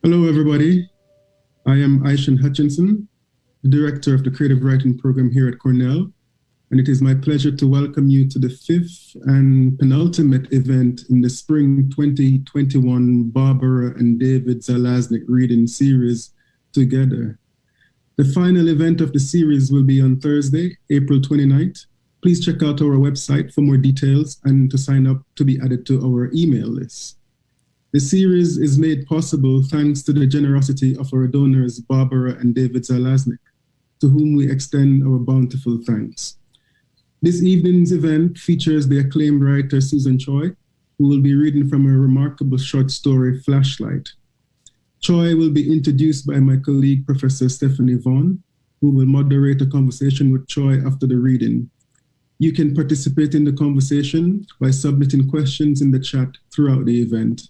Hello, everybody. I am Aishan Hutchinson, the director of the Creative Writing Program here at Cornell, and it is my pleasure to welcome you to the fifth and penultimate event in the Spring 2021 Barbara and David Zalaznick reading series, Together. The final event of the series will be on Thursday, April 29th. Please check out our website for more details and to sign up to be added to our email list. The series is made possible thanks to the generosity of our donors, Barbara and David Zalaznick, to whom we extend our bountiful thanks. This evening's event features the acclaimed writer Susan Choi, who will be reading from her remarkable short story, Flashlight. Choi will be introduced by my colleague, Professor Stephanie Vaughn, who will moderate a conversation with Choi after the reading. You can participate in the conversation by submitting questions in the chat throughout the event.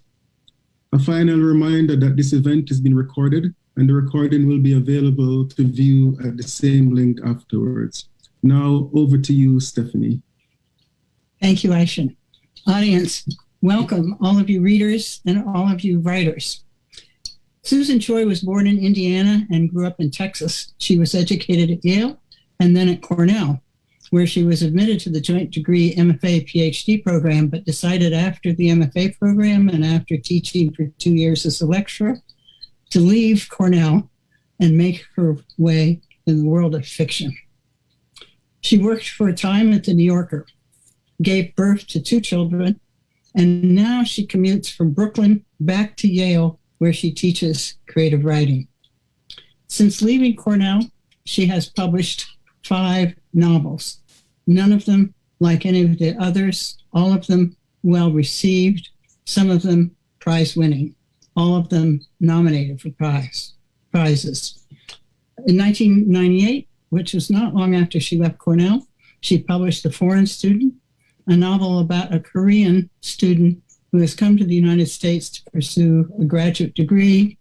A final reminder that this event is being recorded and the recording will be available to view at the same link afterwards. Now over to you, Stephanie. Thank you, Aishan. Audience, welcome all of you readers and all of you writers. Susan Choi was born in Indiana and grew up in Texas. She was educated at Yale and then at Cornell, where she was admitted to the joint degree MFA PhD program, but decided after the MFA program and after teaching for 2 years as a lecturer to leave Cornell and make her way in the world of fiction. She worked for a time at the New Yorker, gave birth to 2 children, and now she commutes from Brooklyn back to Yale, where she teaches creative writing. Since leaving Cornell, she has published 5 novels, none of them like any of the others, all of them well received, some of them prize winning, all of them nominated for prizes. In 1998, which was not long after she left Cornell, she published The Foreign Student, a novel about a Korean student who has come to the United States to pursue a graduate degree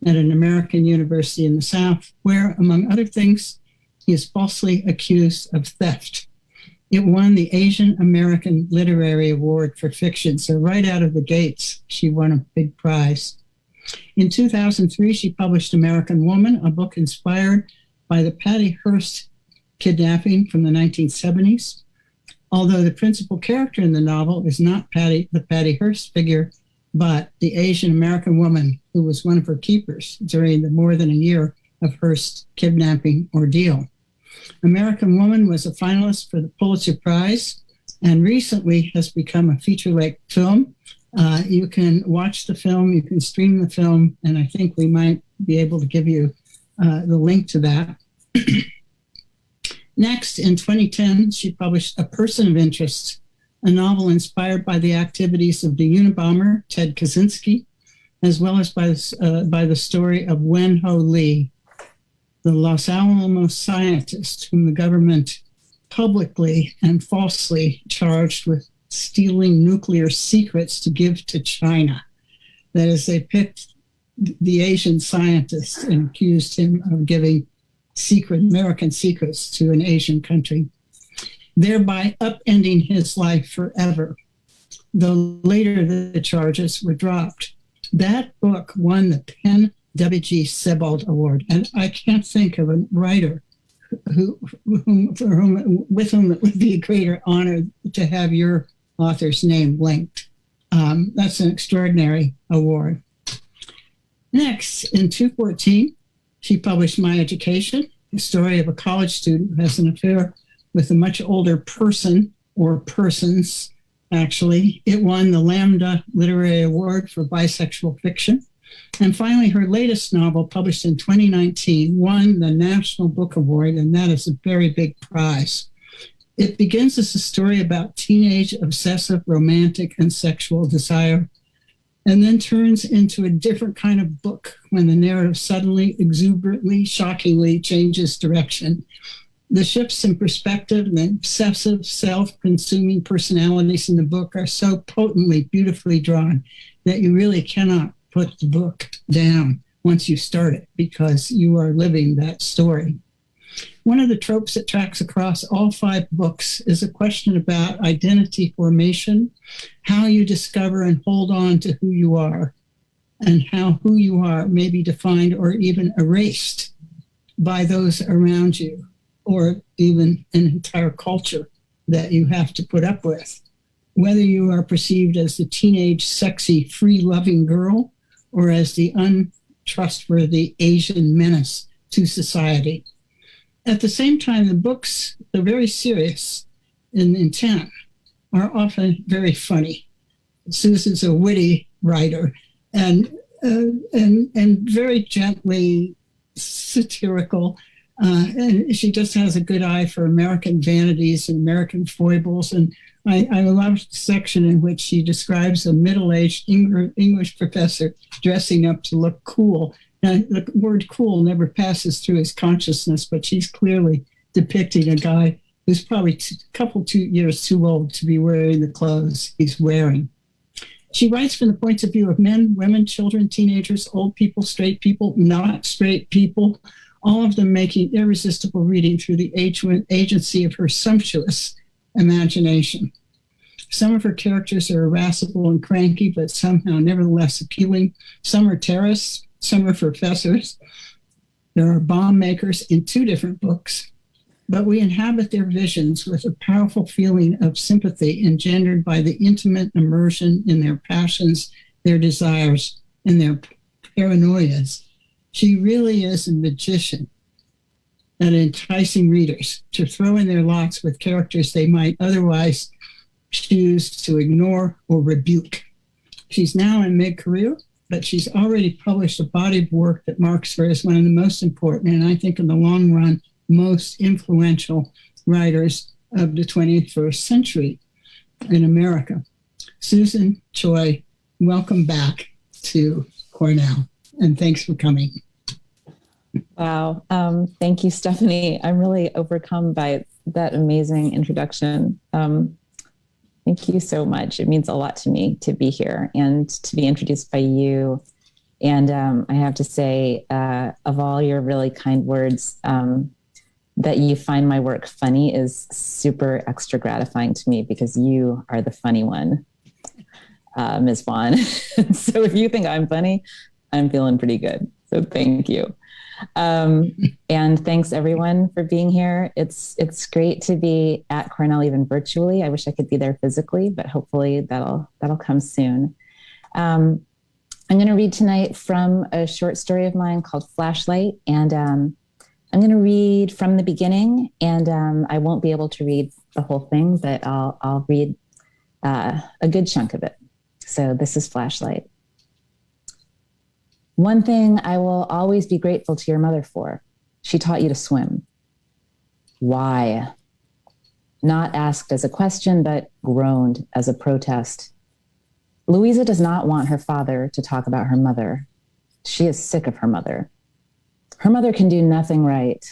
at an American university in the South, where, among other things, he is falsely accused of theft. It won the Asian American Literary Award for fiction, so right out of the gates, she won a big prize. In 2003, she published American Woman, a book inspired by the Patty Hearst kidnapping from the 1970s. Although the principal character in the novel is not the Patty Hearst figure, but the Asian American woman who was one of her keepers during the more than a year of Hearst's kidnapping ordeal. American Woman was a finalist for the Pulitzer Prize and recently has become a feature-length film. You can watch the film, you can stream the film, and I think we might be able to give you the link to that. Next, in 2010, she published A Person of Interest, a novel inspired by the activities of the Unabomber, Ted Kaczynski, as well as by the story of Wen Ho Lee, the Los Alamos scientist whom the government publicly and falsely charged with stealing nuclear secrets to give to China. That is, they picked the Asian scientist and accused him of giving American secrets to an Asian country, thereby upending his life forever, though later the charges were dropped. That book won the Penn W.G. Sebald Award, and I can't think of a writer with whom it would be a greater honor to have your author's name linked. That's an extraordinary award. Next, in 2014, she published My Education, the story of a college student who has an affair with a much older person, or persons, actually. It won the Lambda Literary Award for bisexual fiction. And finally, her latest novel, published in 2019, won the National Book Award, and that is a very big prize. It begins as a story about teenage obsessive romantic and sexual desire, and then turns into a different kind of book when the narrative suddenly, exuberantly, shockingly changes direction. The shifts in perspective and the obsessive, self-consuming personalities in the book are so potently, beautifully drawn that you really cannot put the book down once you start it, because you are living that story. One of the tropes that tracks across all 5 books is a question about identity formation, how you discover and hold on to who you are. and how who you are may be defined or even erased by those around you, or even an entire culture that you have to put up with. Whether you are perceived as the teenage, sexy, free-loving girl or as the untrustworthy Asian menace to society. At the same time, the books, they're very serious in intent, are often very funny. Susan's a witty writer and very gently satirical. And she just has a good eye for American vanities and American foibles. And I love the section in which she describes a middle-aged English professor dressing up to look cool. Now, the word cool never passes through his consciousness, but she's clearly depicting a guy who's probably a 2 years too old to be wearing the clothes he's wearing. She writes from the points of view of men, women, children, teenagers, old people, straight people, not straight people, all of them making irresistible reading through the agency of her sumptuous imagination. Some of her characters are irascible and cranky, but somehow nevertheless appealing. Some are terrorists, some are professors. There are bomb makers in 2 different books, but we inhabit their visions with a powerful feeling of sympathy engendered by the intimate immersion in their passions, their desires, and their paranoias. She really is a magician at enticing readers to throw in their lots with characters they might otherwise choose to ignore or rebuke. She's now in mid-career, but she's already published a body of work that marks her as one of the most important, and I think in the long run, most influential writers of the 21st century in America. Susan Choi, welcome back to Cornell, and thanks for coming. Wow. Thank you, Stephanie. I'm really overcome by that amazing introduction. Thank you so much. It means a lot to me to be here and to be introduced by you. And I have to say, of all your really kind words, that you find my work funny is super extra gratifying to me because you are the funny one, Ms. Vaughn. So if you think I'm funny, I'm feeling pretty good. So thank you. And thanks everyone for being here. It's great to be at Cornell, even virtually. I wish I could be there physically, but hopefully that'll come soon. I'm going to read tonight from a short story of mine called Flashlight. And I'm going to read from the beginning, and I won't be able to read the whole thing, but I'll read a good chunk of it. So this is Flashlight. One thing I will always be grateful to your mother for. She taught you to swim. Why? Not asked as a question, but groaned as a protest. Louisa does not want her father to talk about her mother. She is sick of her mother. Her mother can do nothing right.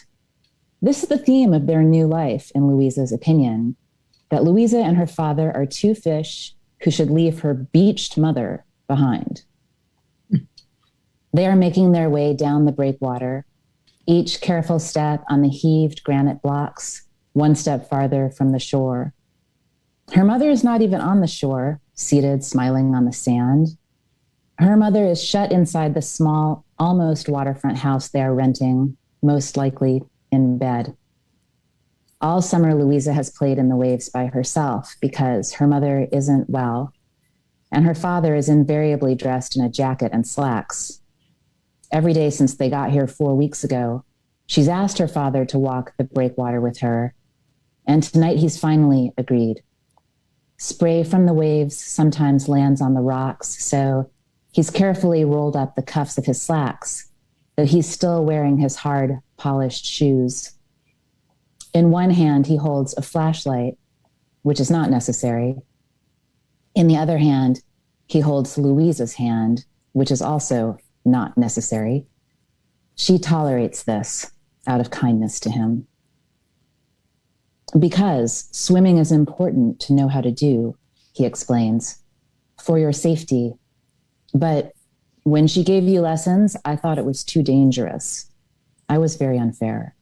This is the theme of their new life, in Louisa's opinion, that Louisa and her father are 2 fish who should leave her beached mother behind. They are making their way down the breakwater, each careful step on the heaved granite blocks, 1 step farther from the shore. Her mother is not even on the shore, seated, smiling on the sand. Her mother is shut inside the small, almost waterfront house they are renting, most likely in bed. All summer, Louisa has played in the waves by herself because her mother isn't well, and her father is invariably dressed in a jacket and slacks. Every day since they got here 4 weeks ago, she's asked her father to walk the breakwater with her, and tonight he's finally agreed. Spray from the waves sometimes lands on the rocks, so he's carefully rolled up the cuffs of his slacks, though he's still wearing his hard, polished shoes. In one hand, he holds a flashlight, which is not necessary. In the other hand, he holds Louisa's hand, which is also not necessary. She tolerates this out of kindness to him. Because swimming is important to know how to do, he explains, for your safety. But when she gave you lessons, I thought it was too dangerous. I was very unfair.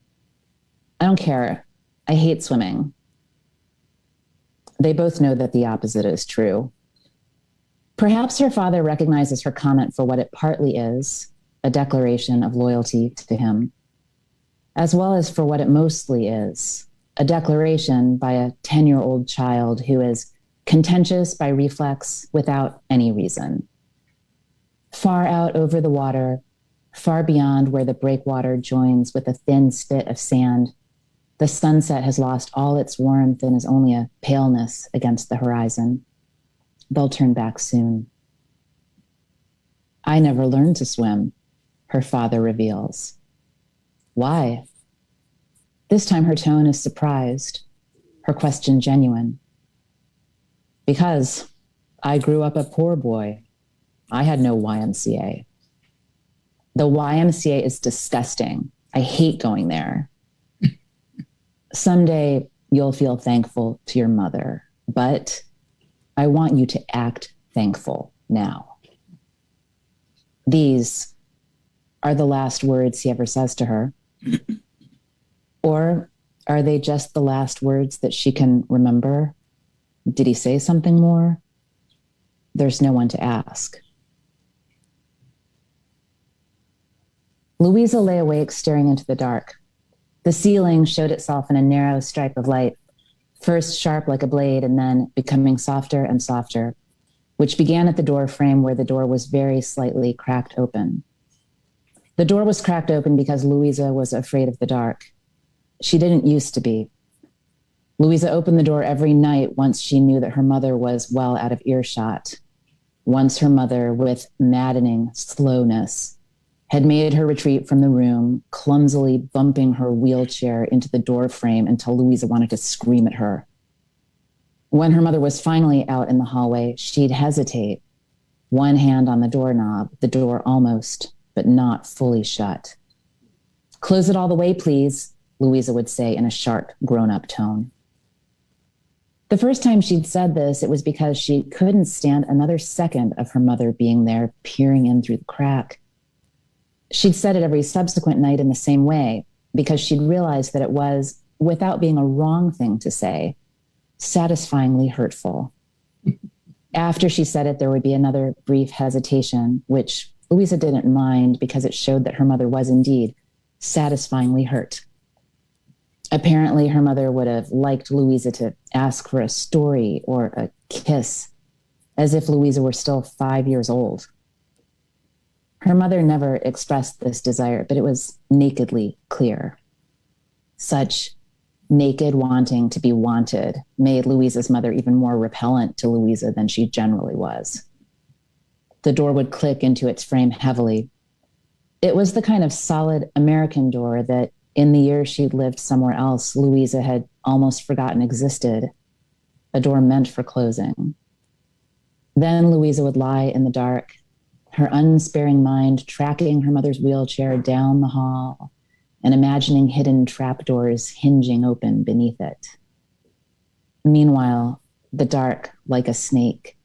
I don't care. I hate swimming. They both know that the opposite is true. Perhaps her father recognizes her comment for what it partly is, a declaration of loyalty to him, as well as for what it mostly is, a declaration by a 10-year-old child who is contentious by reflex without any reason. Far out over the water, far beyond where the breakwater joins with a thin spit of sand, the sunset has lost all its warmth and is only a paleness against the horizon. They'll turn back soon. I never learned to swim, her father reveals. Why? This time her tone is surprised, her question genuine. Because I grew up a poor boy. I had no YMCA. The YMCA is disgusting. I hate going there. Someday you'll feel thankful to your mother, but I want you to act thankful now. These are the last words he ever says to her. Or are they just the last words that she can remember? Did he say something more? There's no one to ask. Louisa lay awake staring into the dark. The ceiling showed itself in a narrow stripe of light, first sharp like a blade and then becoming softer and softer, which began at the door frame where the door was very slightly cracked open. The door was cracked open because Louisa was afraid of the dark. She didn't used to be. Louisa opened the door every night once she knew that her mother was well out of earshot. Once her mother, with maddening slowness, had made her retreat from the room, clumsily bumping her wheelchair into the door frame until Louisa wanted to scream at her. When her mother was finally out in the hallway, she'd hesitate, one hand on the doorknob, the door almost, but not fully shut. "Close it all the way, please," Louisa would say in a sharp, grown-up tone. The first time she'd said this, it was because she couldn't stand another second of her mother being there, peering in through the crack. She'd said it every subsequent night in the same way, because she'd realized that it was, without being a wrong thing to say, satisfyingly hurtful. After she said it, there would be another brief hesitation, which Louisa didn't mind because it showed that her mother was indeed satisfyingly hurt. Apparently, her mother would have liked Louisa to ask for a story or a kiss, as if Louisa were still 5 years old. Her mother never expressed this desire, but it was nakedly clear. Such naked wanting to be wanted made Louisa's mother even more repellent to Louisa than she generally was. The door would click into its frame heavily. It was the kind of solid American door that, in the years she'd lived somewhere else, Louisa had almost forgotten existed, a door meant for closing. Then Louisa would lie in the dark, her unsparing mind tracking her mother's wheelchair down the hall and imagining hidden trapdoors hinging open beneath it. Meanwhile, the dark, like a snake,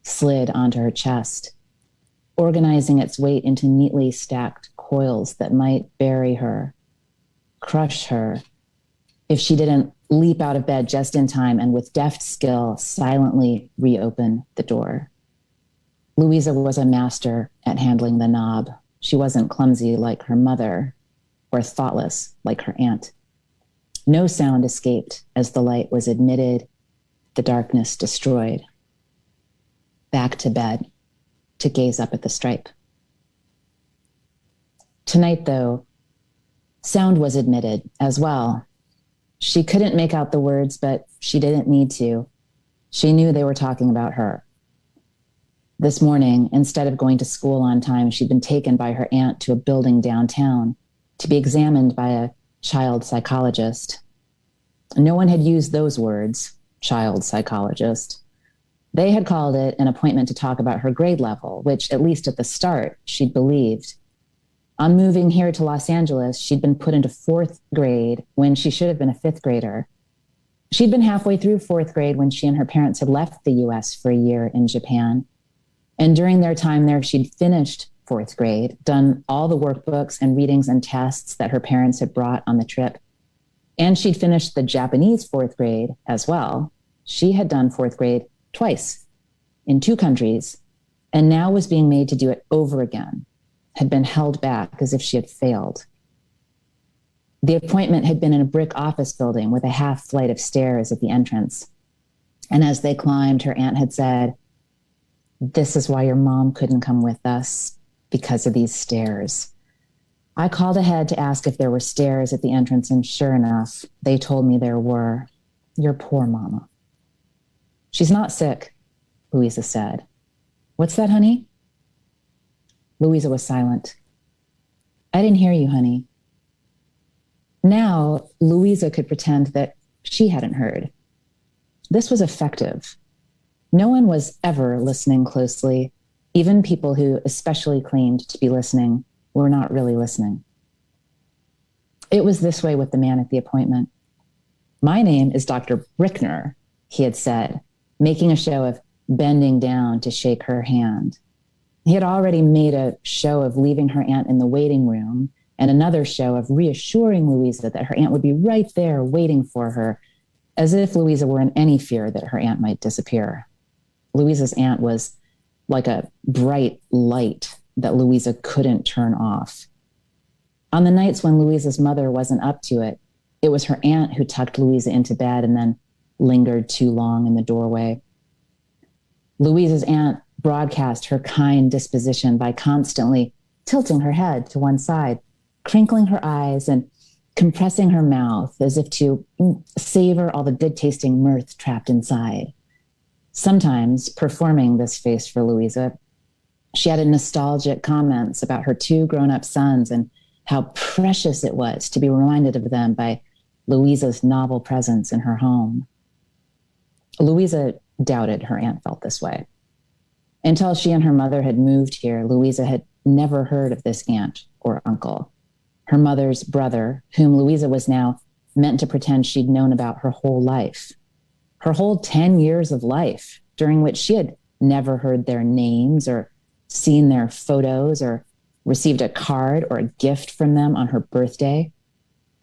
slid onto her chest, organizing its weight into neatly stacked coils that might bury her, crush her, if she didn't leap out of bed just in time and with deft skill silently reopen the door. Louisa was a master at handling the knob. She wasn't clumsy like her mother or thoughtless like her aunt. No sound escaped as the light was admitted, the darkness destroyed. Back to bed to gaze up at the stripe. Tonight, though, sound was admitted as well. She couldn't make out the words, but she didn't need to. She knew they were talking about her. This morning, instead of going to school on time, she'd been taken by her aunt to a building downtown to be examined by a child psychologist. No one had used those words, child psychologist. They had called it an appointment to talk about her grade level, which, at least at the start, she'd believed. On moving here to Los Angeles, she'd been put into 4th grade when she should have been a 5th grader. She'd been halfway through 4th grade when she and her parents had left the US for a year in Japan. And during their time there, she'd finished 4th grade, done all the workbooks and readings and tests that her parents had brought on the trip. And she'd finished the Japanese 4th grade as well. She had done 4th grade twice in 2 countries and now was being made to do it over again, had been held back as if she had failed. The appointment had been in a brick office building with a half flight of stairs at the entrance. And as they climbed, her aunt had said, "This is why your mom couldn't come with us, because of these stairs." I called ahead to ask if there were stairs at the entrance, and sure enough, they told me there were. Your poor mama. "She's not sick," Louisa said. "What's that, honey?" Louisa was silent. "I didn't hear you, honey." Now, Louisa could pretend that she hadn't heard. This was effective. No one was ever listening closely. Even people who especially claimed to be listening were not really listening. It was this way with the man at the appointment. "My name is Dr. Brickner," he had said, making a show of bending down to shake her hand. He had already made a show of leaving her aunt in the waiting room and another show of reassuring Louisa that her aunt would be right there waiting for her, as if Louisa were in any fear that her aunt might disappear. Louisa's aunt was like a bright light that Louisa couldn't turn off. On the nights when Louisa's mother wasn't up to it, it was her aunt who tucked Louisa into bed and then lingered too long in the doorway. Louisa's aunt broadcast her kind disposition by constantly tilting her head to one side, crinkling her eyes, and compressing her mouth as if to savor all the good-tasting mirth trapped inside. Sometimes, performing this face for Louisa, she added nostalgic comments about her two grown-up sons and how precious it was to be reminded of them by Louisa's novel presence in her home. Louisa doubted her aunt felt this way. Until she and her mother had moved here, Louisa had never heard of this aunt or uncle. Her mother's brother, whom Louisa was now meant to pretend she'd known about her whole life. Her whole 10 years of life, during which she had never heard their names or seen their photos or received a card or a gift from them on her birthday,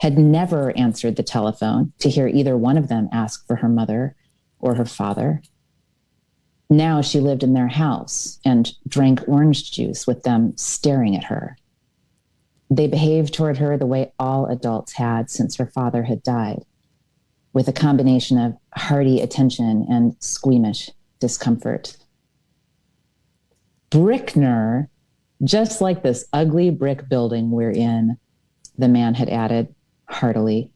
had never answered the telephone to hear either one of them ask for her mother or her father. Now she lived in their house and drank orange juice with them staring at her. They behaved toward her the way all adults had since her father had died, with a combination of hearty attention and squeamish discomfort. Brickner, just like this ugly brick building we're in, the man had added heartily.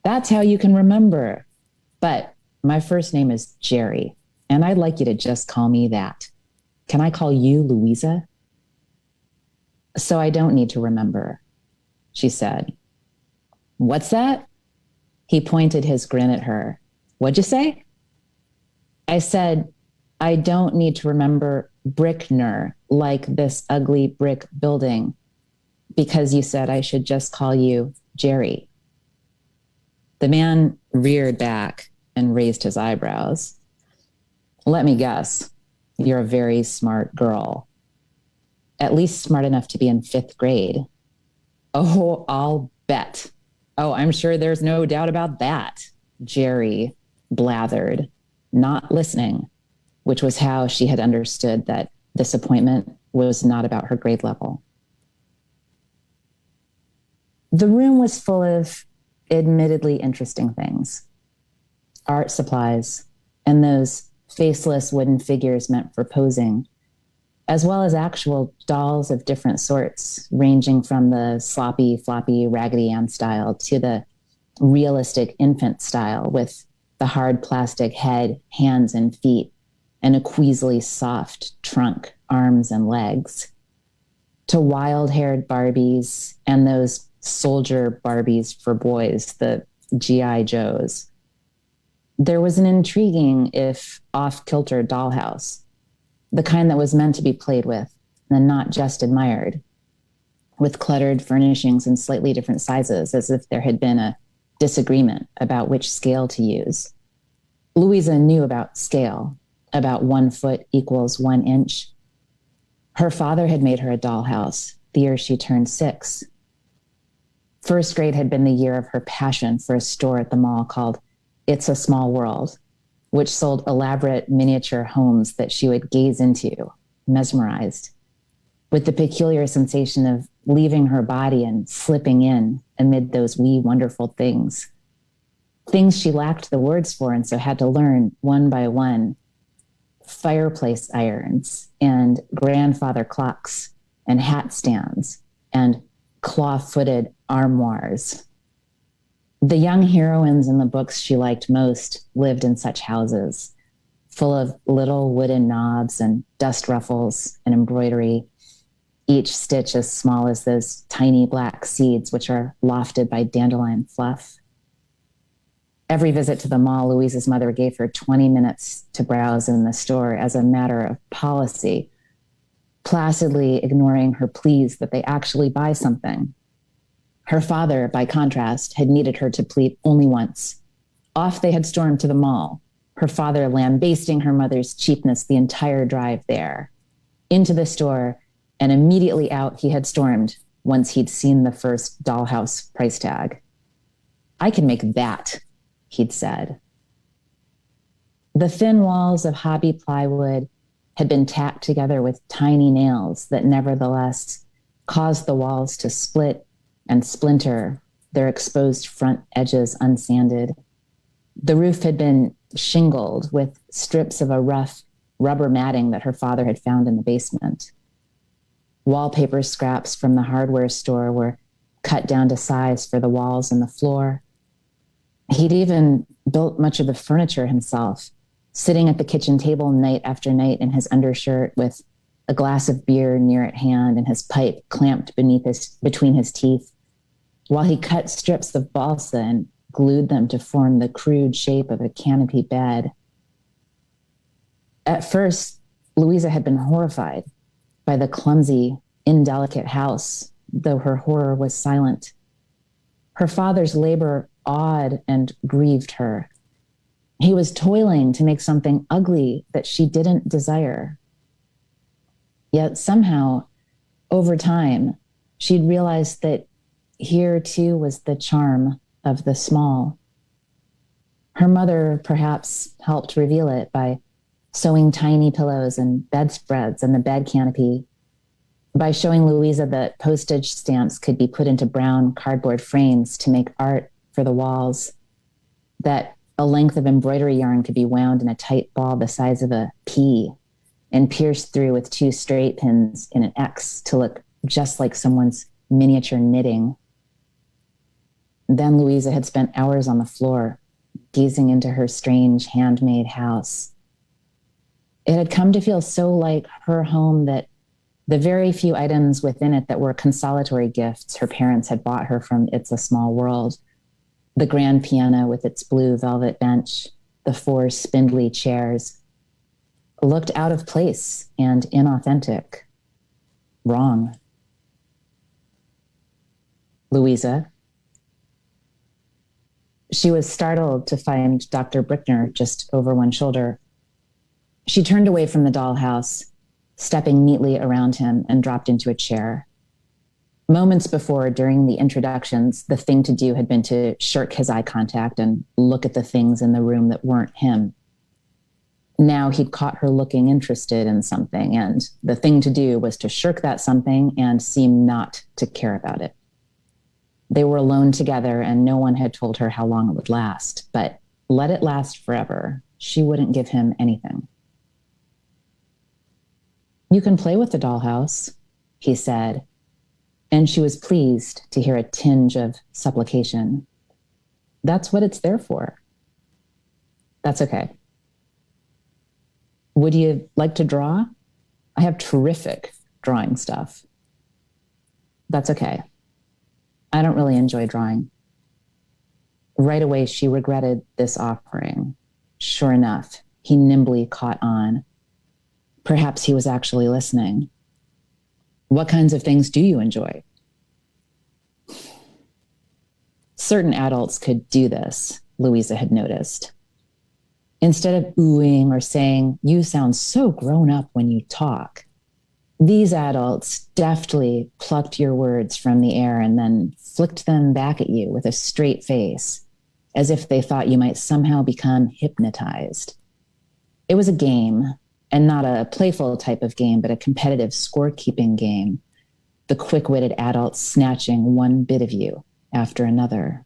That's how you can remember. But my first name is Jerry, and I'd like you to just call me that. Can I call you Louisa? So I don't need to remember, she said. What's that? He pointed his grin at her. What'd you say? I said, I don't need to remember Brickner, like this ugly brick building, because you said I should just call you Jerry. The man reared back and raised his eyebrows. Let me guess, you're a very smart girl. At least smart enough to be in 5th grade. Oh, I'll bet. Oh, I'm sure there's no doubt about that, Jerry blathered, not listening, which was how she had understood that this appointment was not about her grade level. The room was full of admittedly interesting things. Art supplies and those faceless wooden figures meant for posing, as well as actual dolls of different sorts, ranging from the sloppy, floppy Raggedy Ann style to the realistic infant style with the hard plastic head, hands, and feet, and a queasily soft trunk, arms, and legs, to wild-haired Barbies and those soldier Barbies for boys, the G.I. Joes. There was an intriguing, if off-kilter, dollhouse, the kind that was meant to be played with and not just admired, with cluttered furnishings in slightly different sizes, as if there had been a disagreement about which scale to use. Louisa knew about scale, about 1 foot equals 1 inch. Her father had made her a dollhouse the year she turned 6. 1st grade had been the year of her passion for a store at the mall called It's a Small World, which sold elaborate miniature homes that she would gaze into, mesmerized, with the peculiar sensation of leaving her body and slipping in amid those wee wonderful things. Things she lacked the words for and so had to learn one by one. Fireplace irons and grandfather clocks and hat stands and claw-footed armoires. The young heroines in the books she liked most lived in such houses, full of little wooden knobs and dust ruffles and embroidery, each stitch as small as those tiny black seeds which are lofted by dandelion fluff. Every visit to the mall, Louisa's mother gave her 20 minutes to browse in the store as a matter of policy, placidly ignoring her pleas that they actually buy something. Her father, by contrast, had needed her to plead only once. Off they had stormed to the mall, her father lambasting her mother's cheapness the entire drive there. Into the store, and immediately out he had stormed once he'd seen the first dollhouse price tag. "I can make that," he'd said. The thin walls of hobby plywood had been tacked together with tiny nails that nevertheless caused the walls to split and splinter, their exposed front edges unsanded. The roof had been shingled with strips of a rough rubber matting that her father had found in the basement. Wallpaper scraps from the hardware store were cut down to size for the walls and the floor. He'd even built much of the furniture himself, sitting at the kitchen table night after night in his undershirt with a glass of beer near at hand and his pipe clamped between his teeth, while he cut strips of balsa and glued them to form the crude shape of a canopy bed. At first, Louisa had been horrified by the clumsy, indelicate house, though her horror was silent. Her father's labor awed and grieved her. He was toiling to make something ugly that she didn't desire. Yet somehow, over time, she'd realized that here too was the charm of the small. Her mother perhaps helped reveal it by sewing tiny pillows and bedspreads and the bed canopy, by showing Louisa that postage stamps could be put into brown cardboard frames to make art for the walls, that a length of embroidery yarn could be wound in a tight ball the size of a pea and pierced through with 2 straight pins in an X to look just like someone's miniature knitting. Then Louisa had spent hours on the floor, gazing into her strange handmade house. It had come to feel so like her home that the very few items within it that were consolatory gifts her parents had bought her from It's a Small World, the grand piano with its blue velvet bench, the 4 spindly chairs, looked out of place and inauthentic. Wrong. Louisa. She was startled to find Dr. Brickner just over one shoulder. She turned away from the dollhouse, stepping neatly around him, and dropped into a chair. Moments before, during the introductions, the thing to do had been to shirk his eye contact and look at the things in the room that weren't him. Now he'd caught her looking interested in something, and the thing to do was to shirk that something and seem not to care about it. They were alone together, and no one had told her how long it would last, but let it last forever. She wouldn't give him anything. "You can play with the dollhouse," he said, and she was pleased to hear a tinge of supplication. "That's what it's there for." "That's okay." "Would you like to draw? I have terrific drawing stuff." "That's okay. I don't really enjoy drawing." Right away, she regretted this offering. Sure enough, he nimbly caught on. Perhaps he was actually listening. "What kinds of things do you enjoy?" Certain adults could do this, Louisa had noticed. Instead of oohing or saying, "You sound so grown up when you talk," these adults deftly plucked your words from the air and then flicked them back at you with a straight face, as if they thought you might somehow become hypnotized. It was a game, and not a playful type of game, but a competitive scorekeeping game. The quick-witted adults snatching one bit of you after another.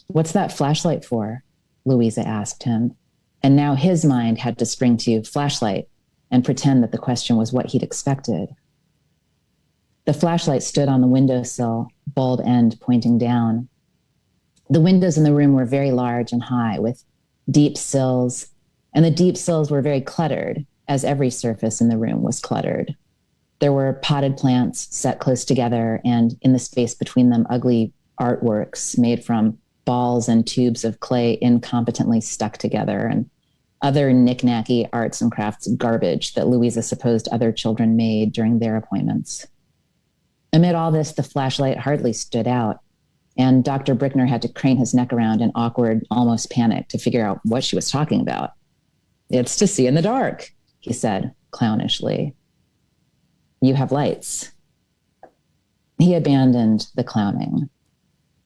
"What's that flashlight for?" Louisa asked him. And now his mind had to spring to flashlight and pretend that the question was what he'd expected. The flashlight stood on the windowsill, bulb end pointing down. The windows in the room were very large and high, with deep sills, and the deep sills were very cluttered, as every surface in the room was cluttered. There were potted plants set close together, and in the space between them, ugly artworks made from balls and tubes of clay incompetently stuck together, and other knick-knacky arts and crafts garbage that Louisa supposed other children made during their appointments. Amid all this, the flashlight hardly stood out, and Dr. Brickner had to crane his neck around in awkward, almost panic to figure out what she was talking about. "It's to see in the dark," he said clownishly. "You have lights." He abandoned the clowning.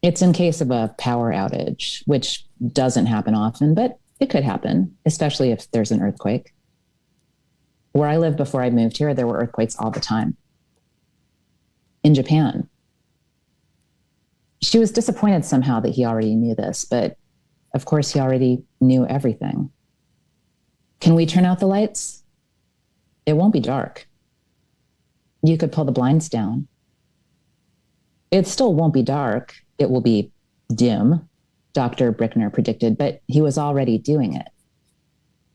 It's in case of a power outage, which doesn't happen often, but it could happen, especially if there's an earthquake. Where I lived before I moved here, there were earthquakes all the time. In Japan. She was disappointed somehow that he already knew this, but of course he already knew everything. "Can we turn out the lights?" "It won't be dark." "You could pull the blinds down." "It still won't be dark. It will be dim," Dr. Brickner predicted, but he was already doing it.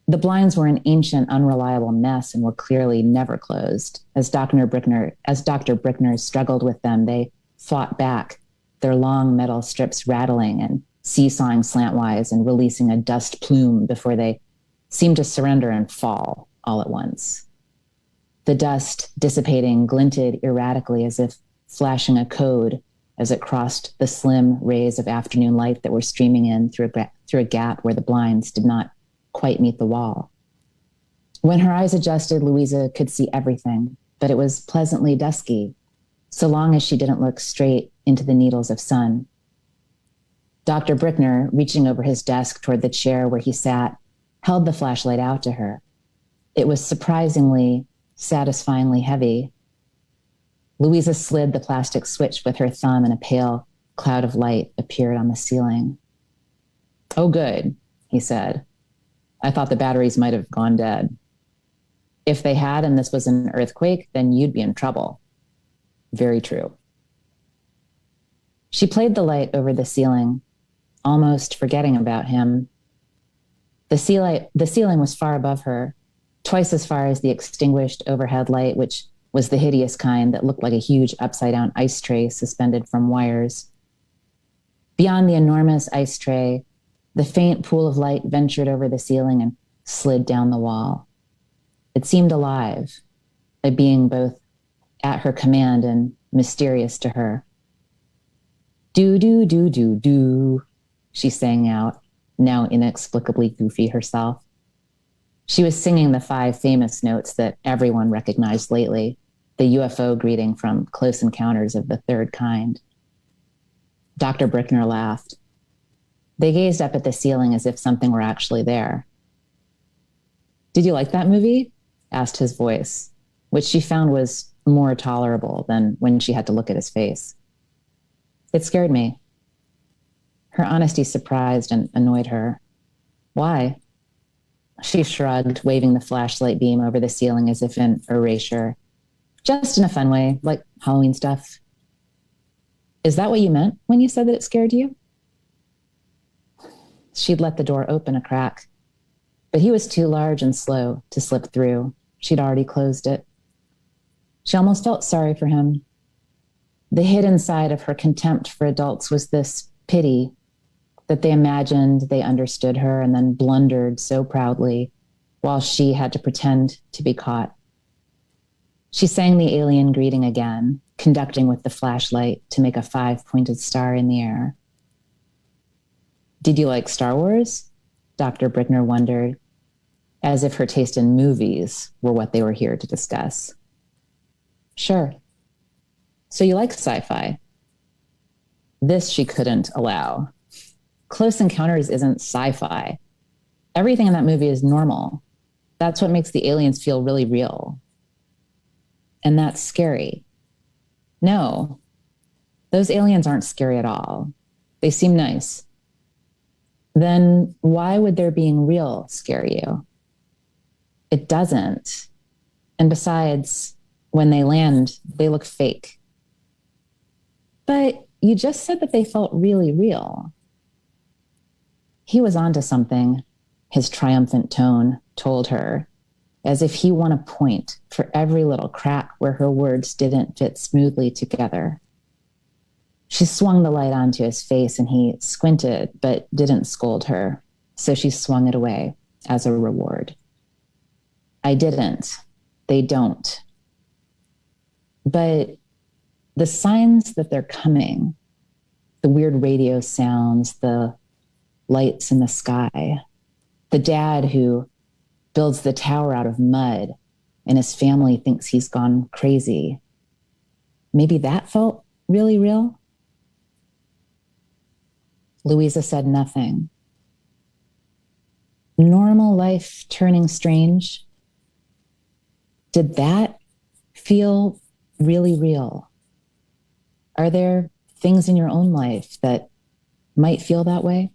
The blinds were an ancient, unreliable mess and were clearly never closed. As Dr. Brickner struggled with them, they fought back, their long metal strips rattling and seesawing slantwise and releasing a dust plume before they seemed to surrender and fall all at once. The dust, dissipating, glinted erratically as if flashing a code as it crossed the slim rays of afternoon light that were streaming in through a gap where the blinds did not quite meet the wall. When her eyes adjusted, Louisa could see everything, but it was pleasantly dusky, so long as she didn't look straight into the needles of sun. Dr. Brickner, reaching over his desk toward the chair where he sat, held the flashlight out to her. It was surprisingly, satisfyingly heavy. Louisa slid the plastic switch with her thumb, and a pale cloud of light appeared on the ceiling. "Oh, good," he said. "I thought the batteries might have gone dead." "If they had and this was an earthquake, then you'd be in trouble." "Very true." She played the light over the ceiling, almost forgetting about him. The ceiling was far above her, twice as far as the extinguished overhead light, which was the hideous kind that looked like a huge upside-down ice tray suspended from wires. Beyond the enormous ice tray, the faint pool of light ventured over the ceiling and slid down the wall. It seemed alive, a being both at her command and mysterious to her. "Do, do, do, do, do," she sang out, now inexplicably goofy herself. She was singing the 5 famous notes that everyone recognized lately, the UFO greeting from Close Encounters of the Third Kind. Dr. Brickner laughed. They gazed up at the ceiling as if something were actually there. "Did you like that movie?" asked his voice, which she found was more tolerable than when she had to look at his face. "It scared me." Her honesty surprised and annoyed her. "Why?" She shrugged, waving the flashlight beam over the ceiling as if in erasure. "Just in a fun way, like Halloween stuff." "Is that what you meant when you said that it scared you?" She'd let the door open a crack, but he was too large and slow to slip through. She'd already closed it. She almost felt sorry for him. The hidden side of her contempt for adults was this pity that they imagined they understood her and then blundered so proudly while she had to pretend to be caught. She sang the alien greeting again, conducting with the flashlight to make a 5-pointed star in the air. "Did you like Star Wars?" Dr. Brickner wondered, as if her taste in movies were what they were here to discuss. "Sure." "So you like sci-fi?" This she couldn't allow. Close Encounters isn't sci-fi. Everything in that movie is normal. That's what makes the aliens feel really real. And that's scary. No, those aliens aren't scary at all. They seem nice. Then why would their being real scare you? It doesn't. And besides, when they land, they look fake. But you just said that they felt really real. He was onto something, his triumphant tone told her, as if he won a point for every little crack where her words didn't fit smoothly together. She swung the light onto his face and he squinted, but didn't scold her. So she swung it away as a reward. I didn't. They don't. But the signs that they're coming, the weird radio sounds, the lights in the sky, the dad who builds the tower out of mud and his family thinks he's gone crazy. Maybe that felt really real. Louisa said nothing. Normal life turning strange. Did that feel really real? Are there things in your own life that might feel that way?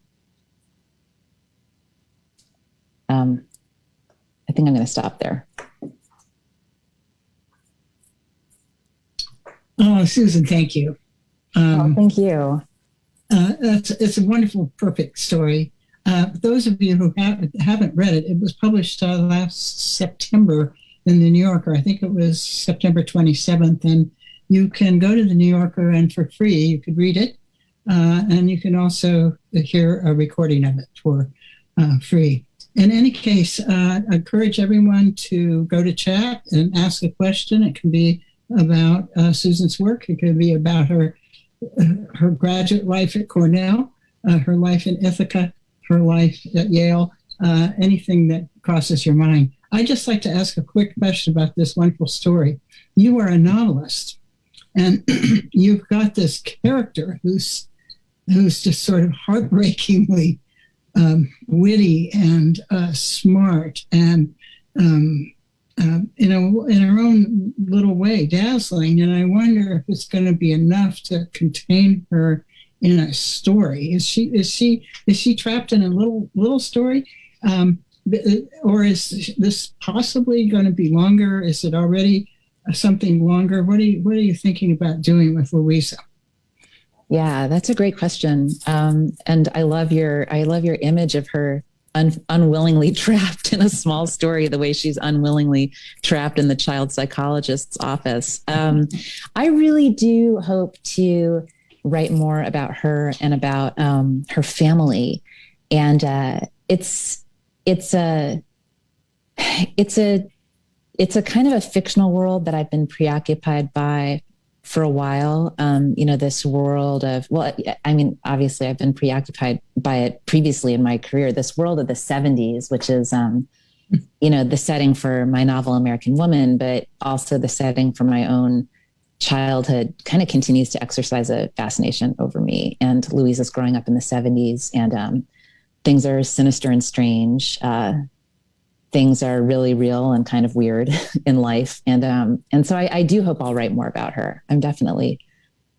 I think I'm going to stop there. Oh, Susan, thank you. Thank you. It's a wonderful, perfect story. Those of you who haven't read it, it was published last September in the New Yorker. I think it was September 27th. And you can go to the New Yorker and for free, you could read it. And you can also hear a recording of it for free. In any case, I encourage everyone to go to chat and ask a question. It can be about Susan's work. It could be about her graduate life at Cornell, her life in Ithaca, her life at Yale, anything that crosses your mind. I'd just like to ask a quick question about this wonderful story. You are a novelist, and you've got this character who's just sort of heartbreakingly witty and smart and in her own little way dazzling. And I wonder if it's going to be enough to contain her in a story. Is she trapped in a little story, or is this possibly going to be longer? Is it already something longer? What are you thinking about doing with Louisa? Yeah, that's a great question. And I love your image of her unwillingly trapped in a small story, the way she's unwillingly trapped in the child psychologist's office. I really do hope to write more about her and about her family. And it's a kind of a fictional world that I've been preoccupied by for a while. This world of, obviously I've been preoccupied by it previously in my career, this world of the 70s, which is, the setting for my novel, American Woman, but also the setting for my own childhood kind of continues to exercise a fascination over me. And Louisa's growing up in the 70s, and things are sinister and strange. Things are really real and kind of weird in life. And so I do hope I'll write more about her. I'm definitely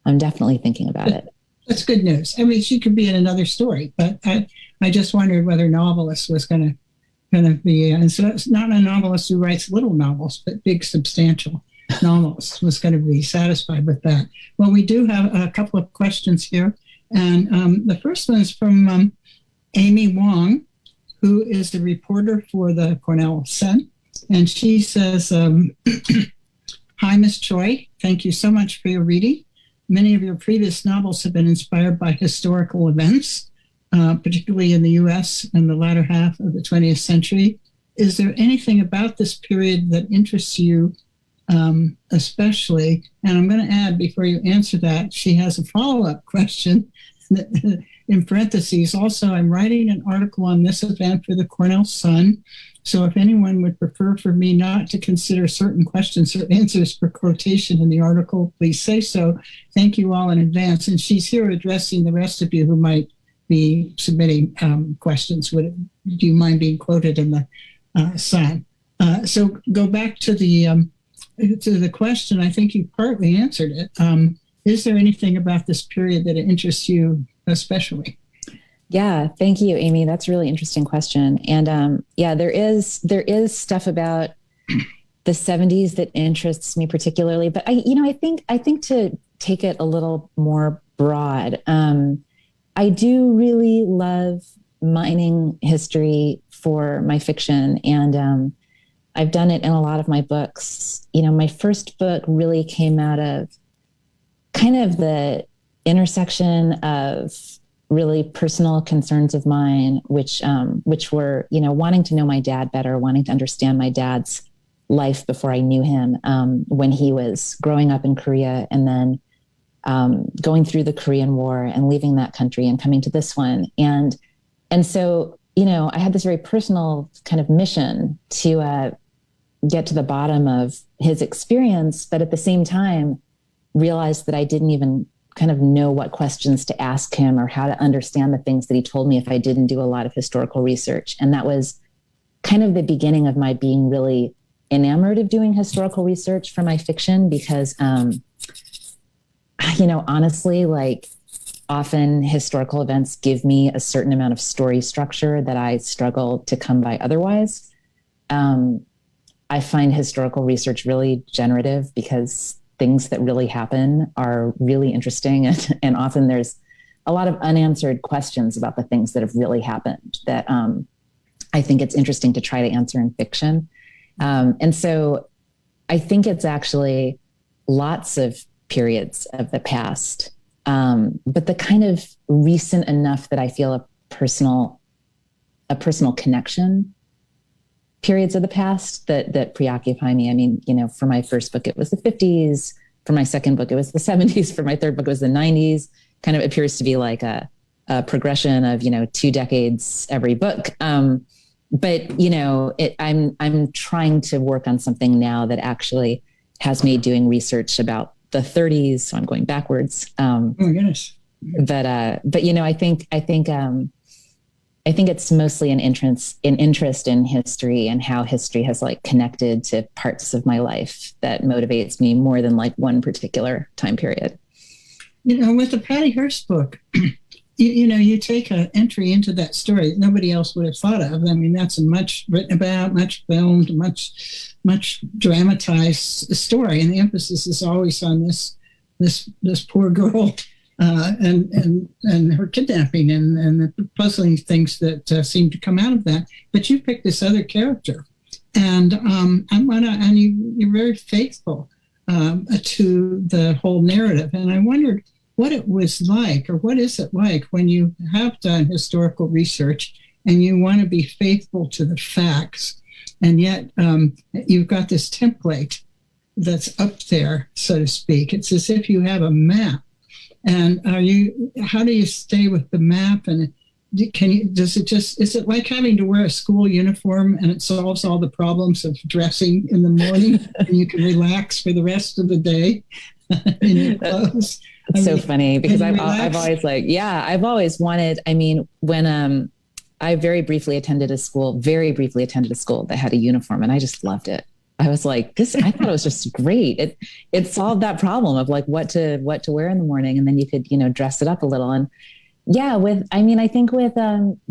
thinking about it. That's good news. I mean, she could be in another story, but I just wondered whether Novelist was going to be, and so it's not a novelist who writes little novels, but big, substantial novels was going to be satisfied with that. Well, we do have a couple of questions here. And the first one is from Amy Wong, who is the reporter for the Cornell Sun. And she says, hi, Ms. Choi. Thank you so much for your reading. Many of your previous novels have been inspired by historical events, particularly in the U.S. in the latter half of the 20th century. Is there anything about this period that interests you especially? And I'm going to add, before you answer that, she has a follow-up question in parentheses. Also, I'm writing an article on this event for the Cornell Sun. So if anyone would prefer for me not to consider certain questions or answers for quotation in the article, please say so. Thank you all in advance. And she's here addressing the rest of you who might be submitting questions. Do you mind being quoted in the Sun? So go back to the question. I think you partly answered it. Is there anything about this period that interests you especially? Yeah, thank you, Amy. That's a really interesting question. And there is stuff about the 70s that interests me particularly. But I think to take it a little more broad, I do really love mining history for my fiction, and I've done it in a lot of my books. My first book really came out of kind of the intersection of really personal concerns of mine, which were, wanting to know my dad better, wanting to understand my dad's life before I knew him, when he was growing up in Korea, and then going through the Korean War and leaving that country and coming to this one. And so, I had this very personal kind of mission to get to the bottom of his experience, but at the same time, realized that I didn't even kind of know what questions to ask him or how to understand the things that he told me if I didn't do a lot of historical research. And that was kind of the beginning of my being really enamored of doing historical research for my fiction, because, honestly, like, often historical events give me a certain amount of story structure that I struggle to come by otherwise. I find historical research really generative because things that really happen are really interesting. And often there's a lot of unanswered questions about the things that have really happened that I think it's interesting to try to answer in fiction. And so I think it's actually lots of periods of the past, but the kind of recent enough that I feel a personal connection periods of the past that preoccupy me. I mean, for my first book, it was the 50s. For my second book, it was the 70s. For my third book, it was the 90s. Kind of appears to be like a progression of, 2 decades every book. But I'm trying to work on something now that actually has me doing research about the 30s. So I'm going backwards. Oh my goodness. But I think it's mostly an interest in history and how history has like connected to parts of my life that motivates me more than like one particular time period. With the Patty Hearst book, you take an entry into that story that nobody else would have thought of. I mean, that's a much written about, much filmed, much dramatized story, and the emphasis is always on this poor girl. And her kidnapping and the puzzling things that seem to come out of that. But you picked this other character, and you're very faithful to the whole narrative. And I wondered what it was like, or what is it like when you have done historical research and you want to be faithful to the facts, and yet you've got this template that's up there, so to speak. It's as if you have a map. And how do you stay with the map? And is it like having to wear a school uniform and it solves all the problems of dressing in the morning and you can relax for the rest of the day in your clothes? It's so funny because I've always wanted, when I very briefly attended a school that had a uniform, and I just loved it. I was like, I thought it was just great. It solved that problem of like what to wear in the morning. And then you could, dress it up a little. And yeah, I think with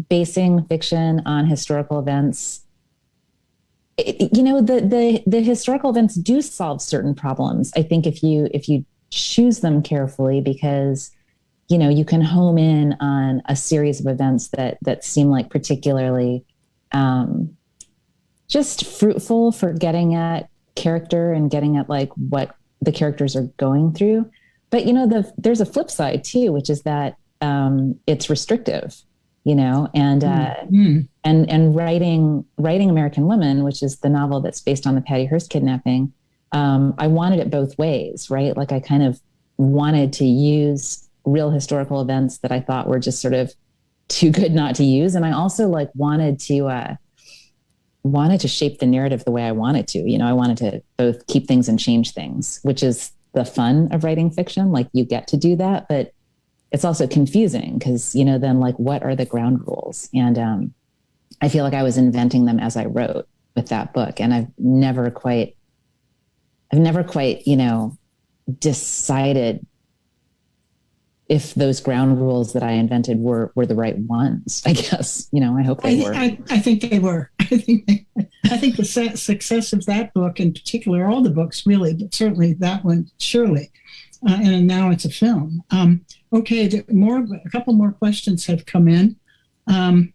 basing fiction on historical events, the historical events do solve certain problems. I think if you choose them carefully, because, you can home in on a series of events that seem like particularly, just fruitful for getting at character and getting at like what the characters are going through. But, there's a flip side too, which is that it's restrictive, and writing American Women, which is the novel that's based on the Patty Hearst kidnapping. I wanted it both ways, right? Like I kind of wanted to use real historical events that I thought were just sort of too good not to use. And I also like wanted to shape the narrative the way I wanted to. I wanted to both keep things and change things, which is the fun of writing fiction. Like you get to do that, but it's also confusing because, then like, what are the ground rules? And I feel like I was inventing them as I wrote. with that book. And I've never quite, decided if those ground rules that I invented were the right ones, I guess. I hope they were. I think they were. I think the success of that book in particular, all the books really, but certainly that one, surely. And now it's a film. Okay, a couple more questions have come in. I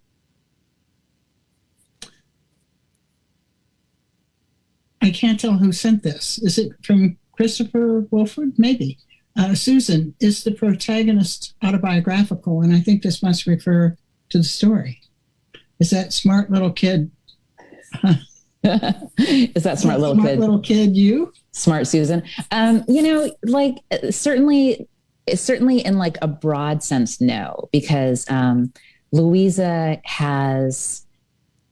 can't tell who sent this. Is it from Christopher Wolford? Maybe. Susan, is the protagonist autobiographical? And I think this must refer to the story. Is that smart little kid? Is that smart little kid you? Smart Susan. Certainly in like a broad sense, no, because Louisa has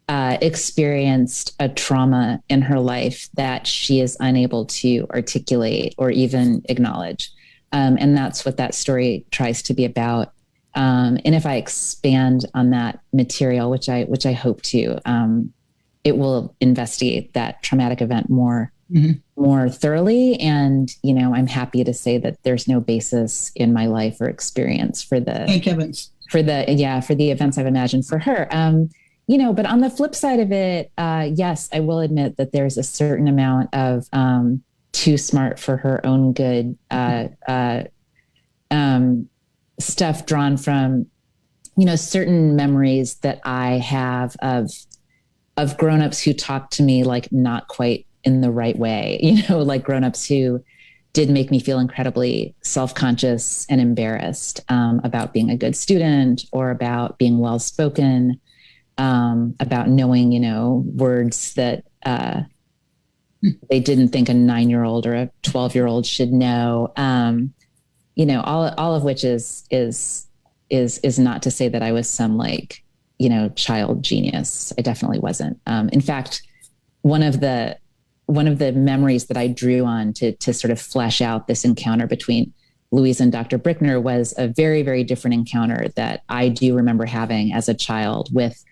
experienced a trauma in her life that she is unable to articulate or even acknowledge. And that's what that story tries to be about. And if I expand on that material, which I hope to, it will investigate that traumatic event more thoroughly. And, I'm happy to say that there's no basis in my life or experience for thank heavens. For the events I've imagined for her. But on the flip side of it, yes, I will admit that there's a certain amount of too smart for her own good stuff drawn from, certain memories that I have of grownups who talk to me like not quite in the right way, like grownups who did make me feel incredibly self-conscious and embarrassed about being a good student or about being well-spoken, about knowing, words that they didn't think a 9-year-old or a 12-year-old should know. All of which is not to say that I was some child genius. I definitely wasn't. In fact, one of the memories that I drew on to sort of flesh out this encounter between Louise and Dr. Brickner was a very, very different encounter that I do remember having as a child with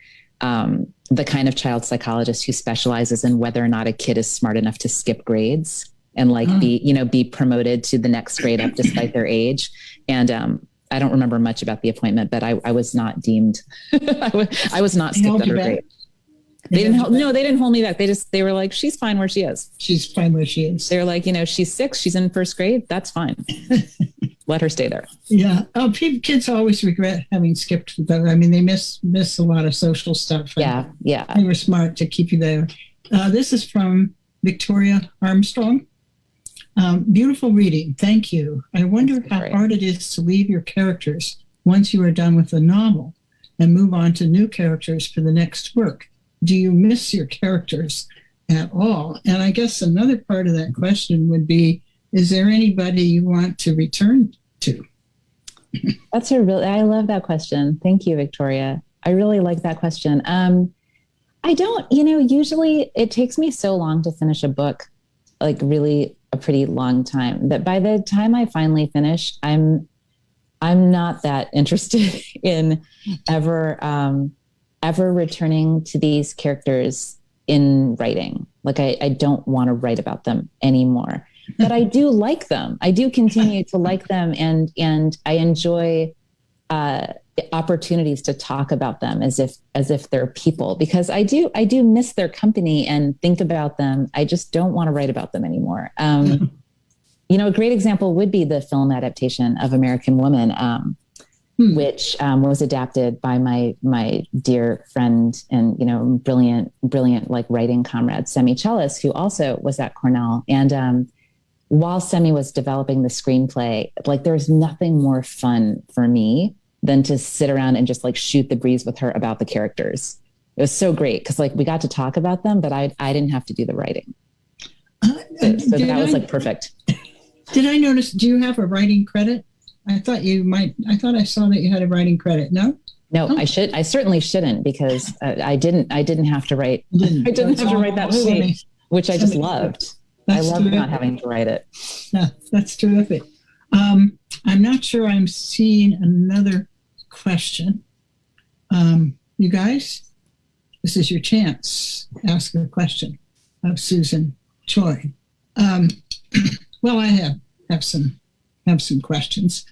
the kind of child psychologist who specializes in whether or not a kid is smart enough to skip grades and be promoted to the next grade up despite their age. And I don't remember much about the appointment, but I was not deemed, I was not skipped under grade. They didn't hold me back. They were like, she's fine where she is. She's fine where she is. They're like, she's 6, she's in first grade. That's fine. Let her stay there. Yeah. Kids always regret having skipped that. I mean, they miss a lot of social stuff. Yeah. They were smart to keep you there. This is from Victoria Armstrong. Beautiful reading. Thank you. I wonder how hard it is to leave your characters once you are done with the novel and move on to new characters for the next work. Do you miss your characters at all? And I guess another part of that question would be, is there anybody you want to return to? I love that question. Thank you, Victoria. I really like that question. I don't, usually it takes me so long to finish a book, like really a pretty long time, that by the time I finally finish, I'm not that interested in ever returning to these characters in writing. Like I don't want to write about them anymore, but I do like them. I do continue to like them. And I enjoy opportunities to talk about them as if they're people, because I do miss their company and think about them. I just don't want to write about them anymore. A great example would be the film adaptation of American Woman, which was adapted by my dear friend and, brilliant like writing comrade, Semi Chellis, who also was at Cornell. And while Semi was developing the screenplay, like there was nothing more fun for me than to sit around and just like shoot the breeze with her about the characters. It was so great because like we got to talk about them, but I didn't have to do the writing. So that was like perfect. Did I notice, do you have a writing credit? I thought I saw that you had a writing credit. No? No, oh. I certainly shouldn't, because I didn't have to write. I didn't have to write that movie, which I just loved. I loved not having to write it. Yeah, that's terrific. I'm not sure I'm seeing another question. You guys, This is your chance. Ask a question of Susan Choi. Well, I have some questions.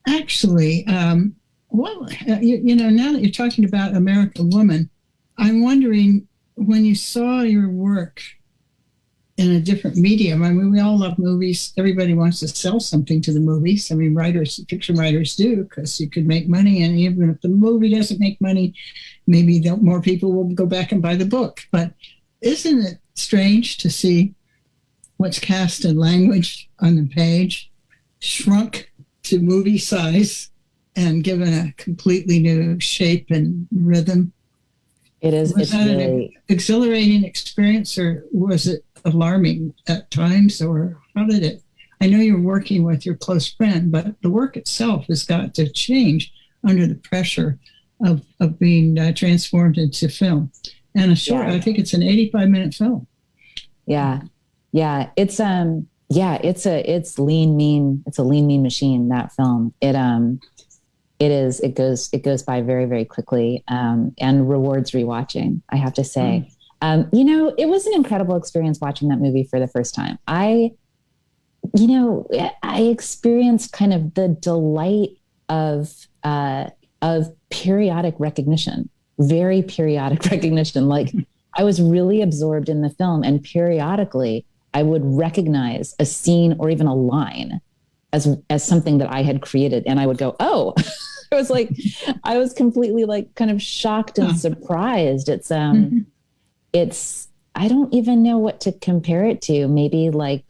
Actually, well, now that you're talking about American Woman, I'm wondering, when you saw your work in a different medium, I mean, we all love movies. Everybody wants to sell something to the movies. I mean, fiction writers do, because you could make money. And even if the movie doesn't make money, maybe more people will go back and buy the book. But isn't it strange to see what's cast in language on the page shrunk to movie size and given a completely new shape and rhythm? It is. Was that an exhilarating experience, or was it alarming at times, or how did it? I know you're working with your close friend, but the work itself has got to change under the pressure of being transformed into film. And I think it's an 85-minute film. Yeah. It's lean, mean. It's a lean, mean machine, that film. It goes by very, very quickly, and rewards rewatching, I have to say. It was an incredible experience watching that movie for the first time. I experienced kind of the delight of periodic recognition, very periodic recognition. Like, I was really absorbed in the film, and periodically I would recognize a scene or even a line as something that I had created, and I would go, oh. I was completely kind of shocked and surprised. It's I don't even know what to compare it to. Maybe like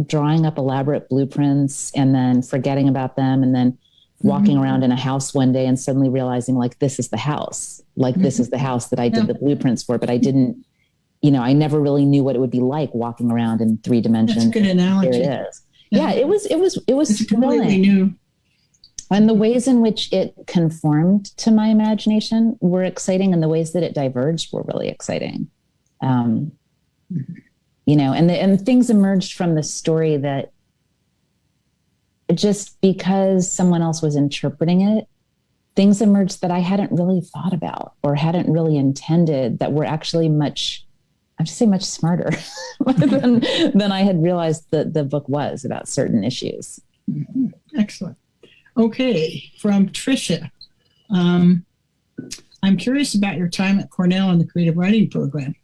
drawing up elaborate blueprints and then forgetting about them, and then walking around in a house one day and suddenly realizing, like, this is the house. Like, this is the house that I did the blueprints for, but I didn't, I never really knew what it would be like walking around in 3 dimensions. That's a good analogy. Here it is. Yeah, it was it's completely new. And the ways in which it conformed to my imagination were exciting, and the ways that it diverged were really exciting. And things emerged from the story that, just because someone else was interpreting it, things emerged that I hadn't really thought about or hadn't really intended, that were actually much smarter than I had realized that the book was about certain issues. Excellent. Okay, from Tricia. I'm curious about your time at Cornell in the creative writing program.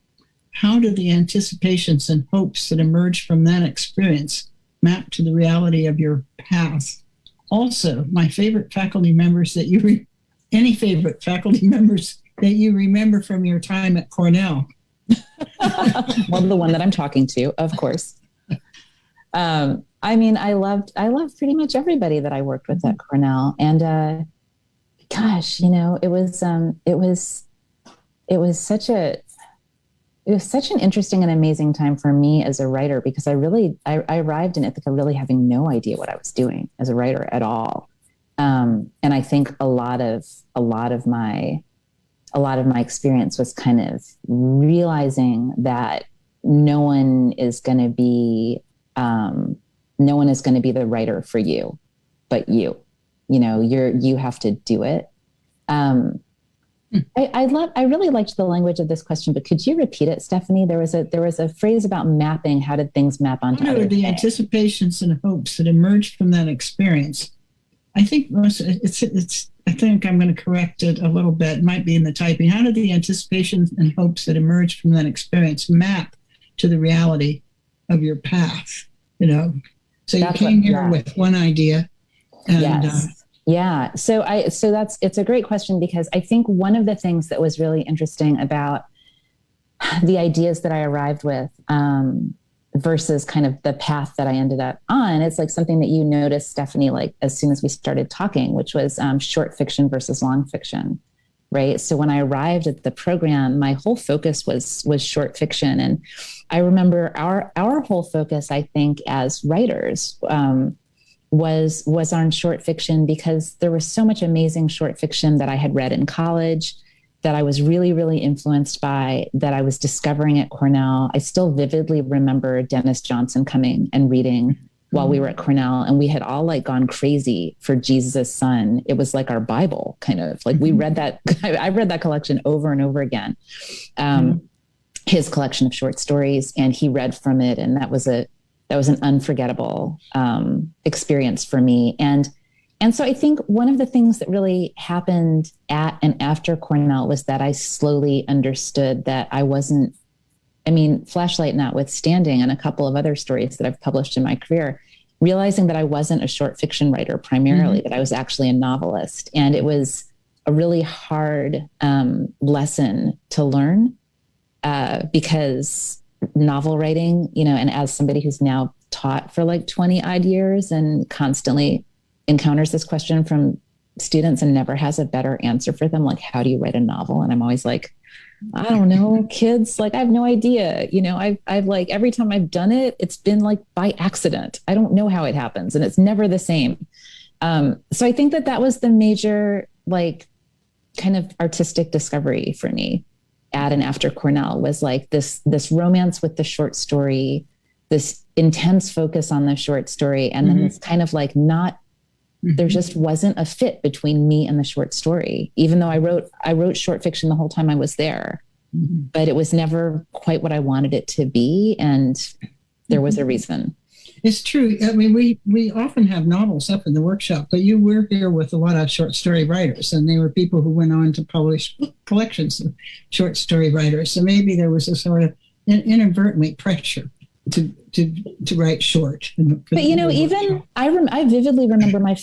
How do the anticipations and hopes that emerge from that experience map to the reality of your path? Also, my favorite faculty members that any favorite faculty members that you remember from your time at Cornell? Well, the one that I'm talking to, of course. I loved pretty much everybody that I worked with at Cornell. And it was such an interesting and amazing time for me as a writer, because I arrived in Ithaca really having no idea what I was doing as a writer at all. And I think a lot of my experience was kind of realizing that no one is going to be the writer for you, but you have to do it. I really liked the language of this question, but could you repeat it, Stephanie? There was a phrase about mapping. How did things map onto other the things? Anticipations and hopes that emerged from that experience. I think I think I'm going to correct it a little bit. It might be in the typing. How did the anticipations and hopes that emerged from that experience map to the reality of your path? So you came here with one idea. And, yes. Yeah. So it's a great question, because I think one of the things that was really interesting about the ideas that I arrived with, versus kind of the path that I ended up on, it's like something that you noticed, Stephanie, like as soon as we started talking, which was short fiction versus long fiction, right? So when I arrived at the program, my whole focus was short fiction. And I remember our whole focus, I think, as writers, was on short fiction, because there was so much amazing short fiction that I had read in college, that I was really, really influenced by, that I was discovering at Cornell. I still vividly remember Dennis Johnson coming and reading while we were at Cornell, and we had all like gone crazy for Jesus' Son. It was like our Bible, kind of like we read that. I read that collection over and over again. His collection of short stories, and he read from it, and that was an unforgettable experience for me. And so I think one of the things that really happened at and after Cornell was that I slowly understood that I wasn't, Flashlight notwithstanding, and a couple of other stories that I've published in my career, realizing that I wasn't a short fiction writer primarily, that I was actually a novelist. And it was a really hard lesson to learn because novel writing, and as somebody who's now taught for like 20 odd years and constantly encounters this question from students and never has a better answer for them, like, how do you write a novel? And I'm always like, I don't know, kids, like, I have no idea. I've like, every time I've done it, it's been like by accident. I don't know how it happens, and it's never the same. So I think that was the major, like, kind of artistic discovery for me at and after Cornell, was like this romance with the short story, this intense focus on the short story. And then this kind of like there just wasn't a fit between me and the short story, even though I wrote short fiction the whole time I was there, but it was never quite what I wanted it to be. And there was a reason. It's true. I mean, we often have novels up in the workshop, but you were here with a lot of short story writers, and they were people who went on to publish collections of short story writers. So maybe there was a sort of inadvertently pressure to write short. But even I vividly remember my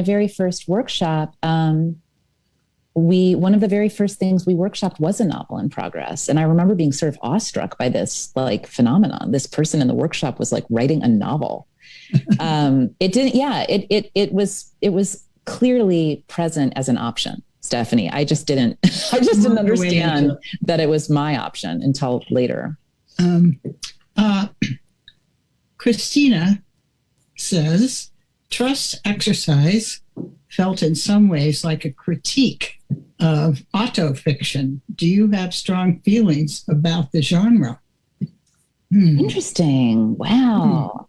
very first workshop. One of the very first things we workshopped was a novel in progress, and I remember being sort of awestruck by this like phenomenon. This person in the workshop was like writing a novel. It was clearly present as an option, Stephanie. I just didn't understand that it was my option until later. Christina says, trust exercise felt in some ways like a critique of autofiction. Do you have strong feelings about the genre? Interesting. Wow.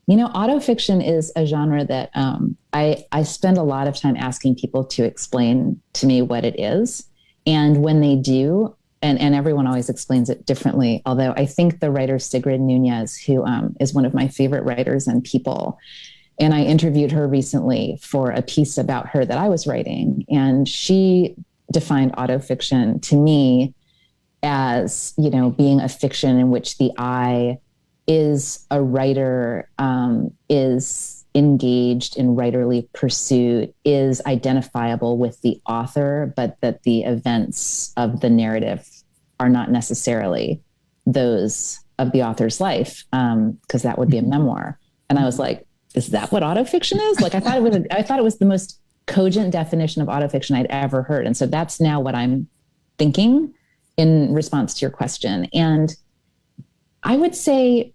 Autofiction is a genre that I spend a lot of time asking people to explain to me what it is. And when they do, and everyone always explains it differently, although I think the writer Sigrid Nunez, who is one of my favorite writers and people, and I interviewed her recently for a piece about her that I was writing, and she defined autofiction to me as, being a fiction in which the I is a writer, is engaged in writerly pursuit, is identifiable with the author, but that the events of the narrative are not necessarily those of the author's life, because that would be a memoir. And I was like, is that what autofiction is? Like, I thought it was the most cogent definition of autofiction I'd ever heard. And so that's now what I'm thinking in response to your question. And I would say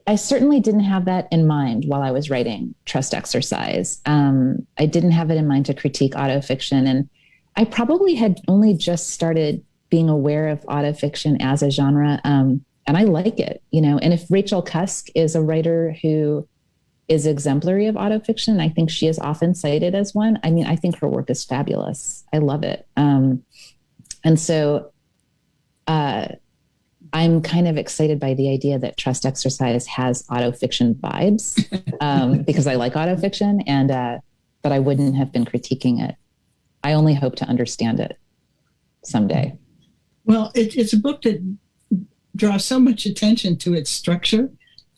I certainly didn't have that in mind while I was writing Trust Exercise. I didn't have it in mind to critique autofiction. And I probably had only just started being aware of autofiction as a genre. And I like it, and if Rachel Cusk is a writer who is exemplary of autofiction, I think she is often cited as one. I think her work is fabulous. I love it. And so I'm kind of excited by the idea that Trust Exercise has autofiction vibes, because I like autofiction, but I wouldn't have been critiquing it. I only hope to understand it someday. Well, it's a book that draws so much attention to its structure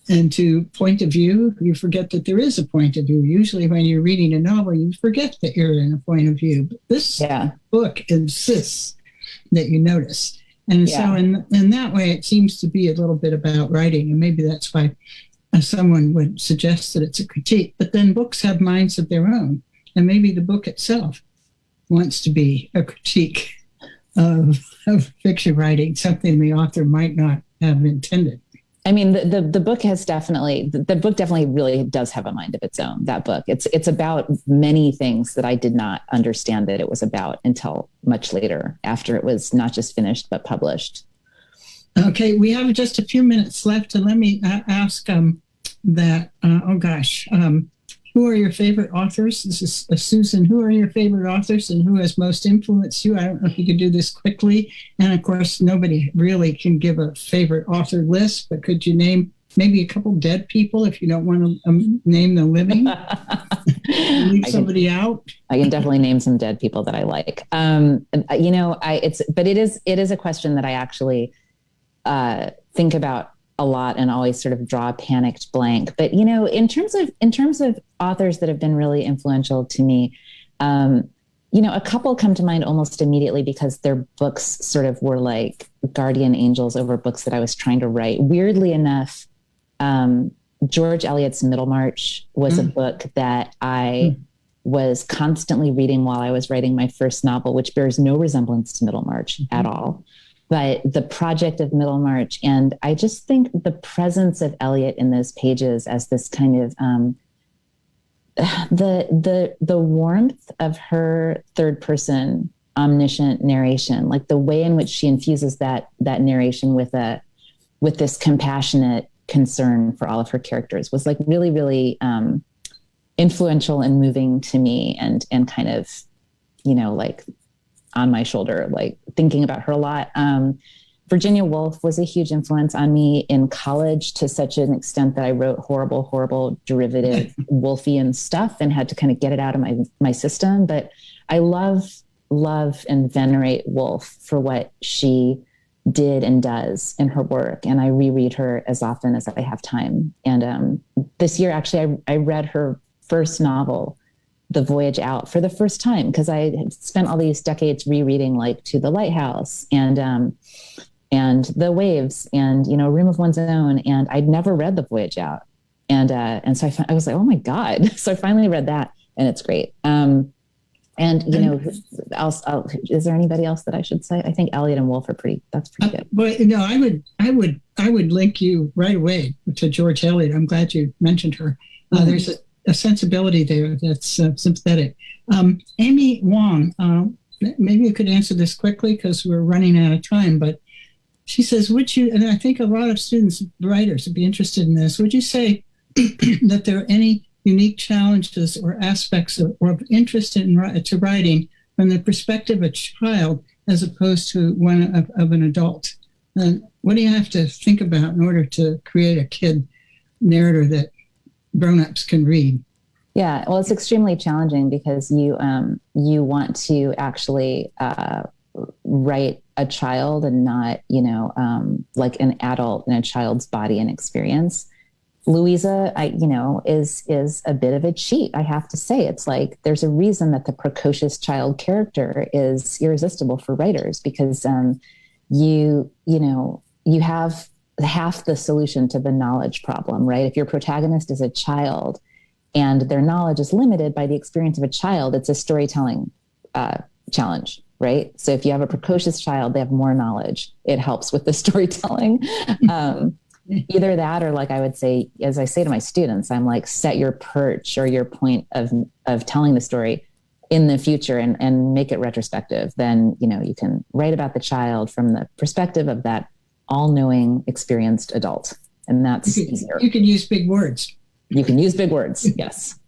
and to point of view. You forget that there is a point of view. Usually when you're reading a novel, you forget that you're in a point of view. But this book insists that you notice. And so in that way, it seems to be a little bit about writing. And maybe that's why someone would suggest that it's a critique. But then books have minds of their own. And maybe the book itself wants to be a critique of fiction writing, something the author might not have intended. The book has definitely really does have a mind of its own, that book. It's about many things that I did not understand that it was about until much later, after it was not just finished, but published. Okay, we have just a few minutes left, and let me ask that, who are your favorite authors? This is Susan. Who are your favorite authors and who has most influenced you? I don't know if you could do this quickly. And of course, nobody really can give a favorite author list, but could you name maybe a couple dead people if you don't want to name the living? Leave somebody out. I can definitely name some dead people that I like. But it is a question that I actually think about a lot and always sort of draw a panicked blank. But, in terms of authors that have been really influential to me, a couple come to mind almost immediately because their books sort of were like guardian angels over books that I was trying to write. Weirdly enough, George Eliot's Middlemarch was a book that I was constantly reading while I was writing my first novel, which bears no resemblance to Middlemarch at all. But the project of Middlemarch, and I just think the presence of Eliot in those pages as this kind of the warmth of her third person omniscient narration, like the way in which she infuses that narration with this compassionate concern for all of her characters was like really, really influential and moving to me, and kind of, like on my shoulder, like thinking about her a lot. Virginia Woolf was a huge influence on me in college to such an extent that I wrote horrible derivative Woolfian stuff and had to kind of get it out of my system. But I love and venerate Woolf for what she did and does in her work. And I reread her as often as I have time. And this year, actually, I read her first novel, The Voyage Out, for the first time, because I had spent all these decades rereading like To the Lighthouse and The Waves and, Room of One's Own. And I'd never read The Voyage Out. And so I was like, oh my God. So I finally read that and it's great. Is there anybody else that I should say? I think Eliot and Woolf that's pretty good. But I would link you right away to George Eliot. I'm glad you mentioned her. There's a sensibility there that's sympathetic. Amy Wong, maybe you could answer this quickly because we're running out of time, but she says, and I think a lot of writers would be interested in this, would you say that there are any unique challenges or aspects of interest to writing from the perspective of a child as opposed to one of an adult? And what do you have to think about in order to create a kid narrator that grown-ups can read? Yeah, well, it's extremely challenging because you want to actually write a child and not, like an adult in a child's body and experience. Louisa, is a bit of a cheat, I have to say. It's like there's a reason that the precocious child character is irresistible for writers because you have half the solution to the knowledge problem, right? If your protagonist is a child and their knowledge is limited by the experience of a child, it's a storytelling challenge, right? So if you have a precocious child, they have more knowledge. It helps with the storytelling. Either that or, like I would say, as I say to my students, I'm like, set your perch or your point of telling the story in the future and make it retrospective. Then, you can write about the child from the perspective of that all-knowing, experienced adult. And that's easier. You can use big words. You can use big words, yes.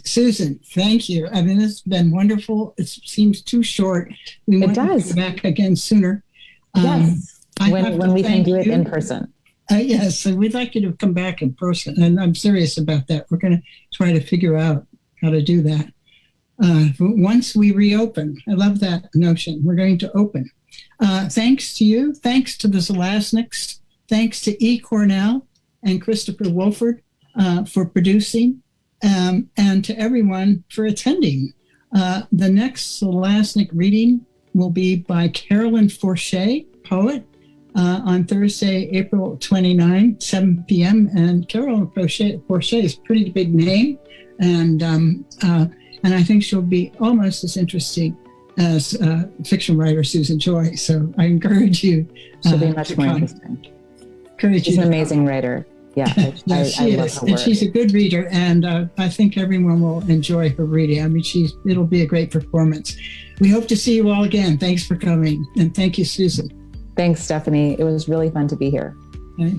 Susan, thank you. I mean, it's been wonderful. It seems too short. We want to come back again sooner. Yes, when we can do it in person. Yes, and we'd like you to come back in person. And I'm serious about that. We're going to try to figure out how to do that. Once we reopen, I love that notion. We're going to open. Thanks to you. Thanks to the Zalaznicks. Thanks to Cornell and Christopher Wolford for producing, and to everyone for attending. The next Zalaznick reading will be by Carolyn Forche, poet, on Thursday, April 29, 7 p.m. And Carolyn Forche is a pretty big name, and I think she'll be almost as interesting as fiction writer Susan Choi. So I encourage you. She'll be much more interesting. She's an amazing writer. Yeah, she is, and she's a good reader, and I think everyone will enjoy her reading. I mean, it'll be a great performance. We hope to see you all again. Thanks for coming, and thank you, Susan. Thanks, Stephanie. It was really fun to be here. Okay.